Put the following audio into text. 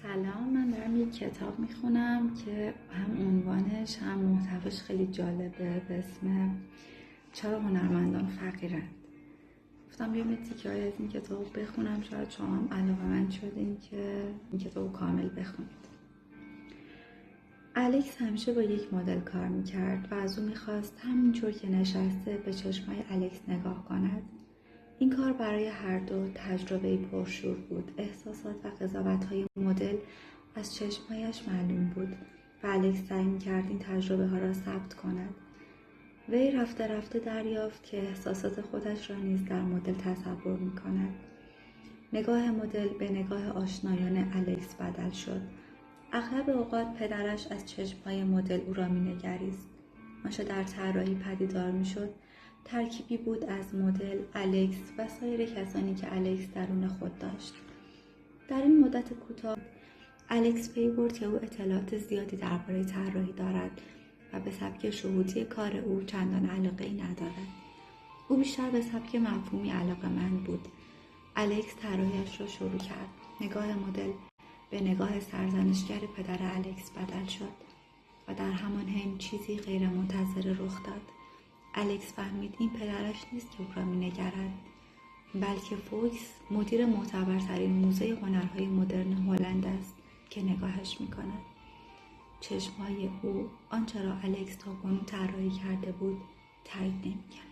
سلام، من دارم یک کتاب میخونم که هم عنوانش هم محتواش خیلی جالبه به اسم چرا هنرمندان فقیرند. گفتم بیام یه تیکه‌ای از این کتاب بخونم، شاید شما هم علاقه‌مند شدین که این کتاب کامل بخونید. الکس همیشه با یک مدل کار میکرد و از او میخواست همینطور که نشسته به چشمای الکس نگاه کند. این کار برای هر دو تجربه پرشور بود. احساسات و قضاوت‌های مدل از چشمهایش معلوم بود و الکس سعی می‌کرد این تجربه ها را ثبت کند. وی رفته رفته دریافت که احساسات خودش را نیز در مدل تصور می‌کند. نگاه مدل به نگاه آشنایان الکس بدل شد. اغلب اوقات پدرش از چشمهای مدل او را می‌نگریست. آنچه در طراحی پدیدار می‌شد ترکیبی بود از مدل، الکس و سایر کسانی که الکس درون خود داشت. در این مدت کوتاه الکس پی برد که او اطلاعات زیادی درباره طراحی دارد و به سبک شهودی کار او چندان علاقه‌ای ندارد. او بیشتر به سبک مفهومی علاقه‌مند بود. الکس طراحیش را شروع کرد. نگاه مدل به نگاه سرزنشگر پدر الکس بدل شد و در همان حین چیزی غیرمنتظره رخ داد. الکس فهمید این پدرش نیست که او را می‌نگرد، بلکه فوکس، مدیر معتبرترین موزه هنرهای مدرن هلند است که نگاهش می‌کند. چشم‌های او آنچه را الکس تاکنون طراحی کرده بود تایید نمی‌کرد.